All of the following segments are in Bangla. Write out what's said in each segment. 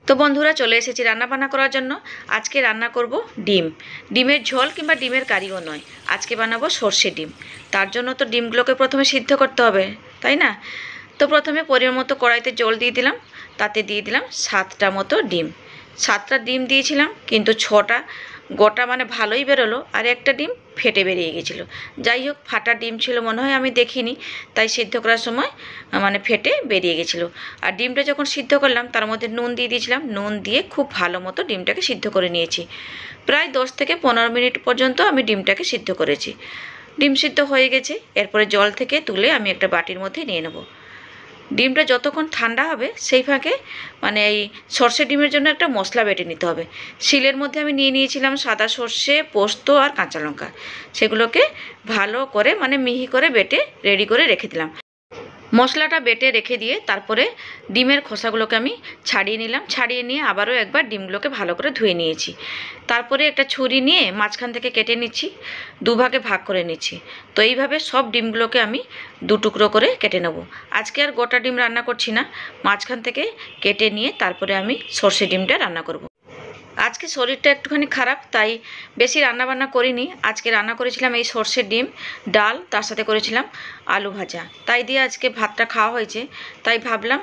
তো বন্ধুরা চলে এসেছি রান্না বান্না করার জন্য। আজকে রান্না করব ডিম। ডিমের ঝোল কিংবা ডিমের কারিও নয়, আজকে বানাবো সর্ষে ডিম। তার জন্য তো ডিমগুলোকে প্রথমে সিদ্ধ করতে হবে, তাই না? তো প্রথমে পরিমাণ মতো কড়াইতে জল দিয়ে দিলাম, তাতে দিয়ে দিলাম 7টা মতো ডিম। 7টা ডিম দিয়েছিলাম, কিন্তু 6টা গোটা মানে ভালোই বেরোলো, আর একটা ডিম ফেটে বেরিয়ে গেছিলো। যাই হোক, ফাটা ডিম ছিল মনে হয়, আমি দেখিনি, তাই সিদ্ধ করার সময় মানে ফেটে বেরিয়ে গেছিলো। আর ডিমটা যখন সিদ্ধ করলাম তার মধ্যে নুন দিয়ে দিয়েছিলাম, নুন দিয়ে খুব ভালো মতো ডিমটাকে সিদ্ধ করে নিয়েছি। প্রায় 10 থেকে 15 মিনিট পর্যন্ত আমি ডিমটাকে সিদ্ধ করেছি। ডিম সিদ্ধ হয়ে গেছে, এরপরে জল থেকে তুলে আমি একটা বাটির মধ্যে নিয়ে নেব। ডিমটা যতক্ষণ ঠান্ডা হবে সেই ফাঁকে মানে এই সর্ষে ডিমের জন্য একটা মশলা বেটে নিতে হবে। শিলের মধ্যে আমি নিয়ে নিয়েছিলাম সাদা সর্ষে, পোস্ত আর কাঁচা লঙ্কা। সেগুলোকে ভালো করে মানে মিহি করে বেটে রেডি করে রেখে দিলাম। মশলাটা বেটে রেখে দিয়ে তারপরে ডিমের খোসাগুলোকে আমি ছাড়িয়ে নিলাম। ছাড়িয়ে নিয়ে আবারও একবার ডিমগুলোকে ভালো করে ধুয়ে নিয়েছি। তারপরে একটা ছুরি নিয়ে মাঝখান থেকে কেটে নিচ্ছি, দুভাগে ভাগ করে নিচ্ছি। তো এইভাবে সব ডিমগুলোকে আমি 2 টুকরো করে কেটে নেব। আজকে আর গোটা ডিম রান্না করছি না, মাঝখান থেকে কেটে নিয়ে তারপরে আমি সর্ষে ডিমটা রান্না করব। আজকে শরীরটা একটুখানি খারাপ, তাই বেশি রান্নাবান্না করিনি। আজকে রান্না করেছিলাম এই সর্ষের ডিম, ডাল, তার সাথে করেছিলাম আলু ভাজা। তাই দিয়ে আজকে ভাতটা খাওয়া হয়েছে। তাই ভাবলাম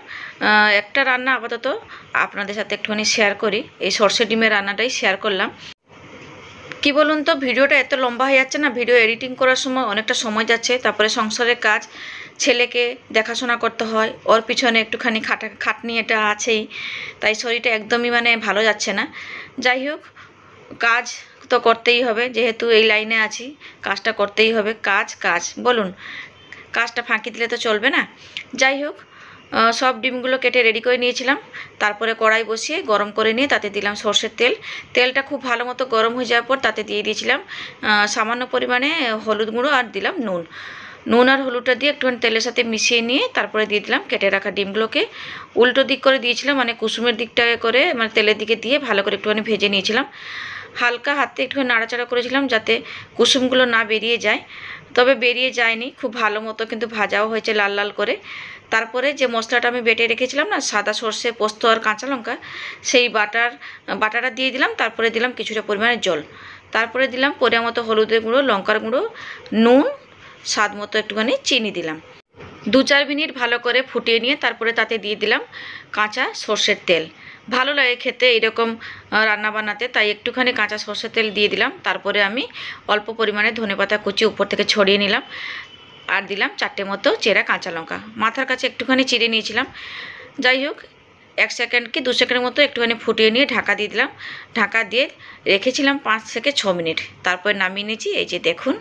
একটা রান্না আপাতত আপনাদের সাথে একটুখানি শেয়ার করি। এই সর্ষে ডিমের রান্নাটাই শেয়ার করলাম। কি বলুন তো, ভিডিওটা এত লম্বা হয়ে যাচ্ছে না, ভিডিও এডিটিং করার সময় অনেকটা সময় যাচ্ছে। তারপরে সংসারের কাজ, ছেলেকে দেখাশোনা করতে হয়, ওর পিছনে একটুখানি খাটনি এটা আছেই। তাই শরীরটা একদমই মানে ভালো যাচ্ছে না। যাই হোক, কাজ তো করতেই হবে, যেহেতু এই লাইনে আছি, কাজটা করতেই হবে। কাজ বলুন, কাজটা ফাঁকি দিলে তো চলবে না। যাই হোক, সব ডিমগুলো কেটে রেডি করে নিয়েছিলাম। তারপরে কড়াই বসিয়ে গরম করে নিয়ে তাতে দিলাম সর্ষের তেল। তেলটা খুব ভালো মতো গরম হয়ে যাওয়ার পর তাতে দিয়ে দিয়েছিলাম সামান্য পরিমাণে হলুদ গুঁড়ো, আর দিলাম নুন আর হলুদটা দিয়ে একটুখানি তেলের সাথে মিশিয়ে নিয়ে তারপরে দিয়ে দিলাম কেটে রাখা ডিমগুলোকে। উল্টো দিক করে দিয়েছিলাম, মানে কুসুমের দিকটায় করে, মানে তেলের দিকে দিয়ে ভালো করে একটুখানি ভেজে নিয়েছিলাম। হালকা হাতে একটুখানি নাড়াচাড়া করেছিলাম যাতে কুসুমগুলো না বেরিয়ে যায়। তবে বেরিয়ে যায়নি, খুব ভালো মতো কিন্তু ভাজাও হয়েছে লাল লাল করে। তারপরে যে মশলাটা আমি বেটে রেখেছিলাম না, সাদা সর্ষে, পোস্ত আর কাঁচা লঙ্কা, সেই বাটাটা দিয়ে দিলাম। তারপরে দিলাম কিছুটা পরিমাণে জল। তারপরে দিলাম পরিমাণ মতো হলুদের গুঁড়ো, লঙ্কার গুঁড়ো, নুন, স্বাদ মতো একটুখানি চিনি দিলাম। 2-4 মিনিট ভালো করে ফুটিয়ে নিয়ে তারপরে তাতে দিয়ে দিলাম কাঁচা সর্ষের তেল। ভালো লাগে খেতে এরকম রান্না বানাতে, তাই একটুখানি কাঁচা সর্ষের তেল দিয়ে দিলাম। তারপরে আমি অল্প পরিমাণে ধনেপাতা কুচি উপর থেকে ছড়িয়ে নিলাম, আর দিলাম 4টে মতো চেরা কাঁচা লঙ্কা, মাথার কাছে একটুখানি চিড়ে নিয়েছিলাম। যাই হোক, 1 সেকেন্ড কি 2 সেকেন্ডের মতো একটুখানি ফুটিয়ে নিয়ে ঢাকা দিয়ে দিলাম। ঢাকা দিয়ে রেখেছিলাম 5 থেকে 6 মিনিট। তারপরে নামিয়ে নিয়েছি। এই যে দেখুন।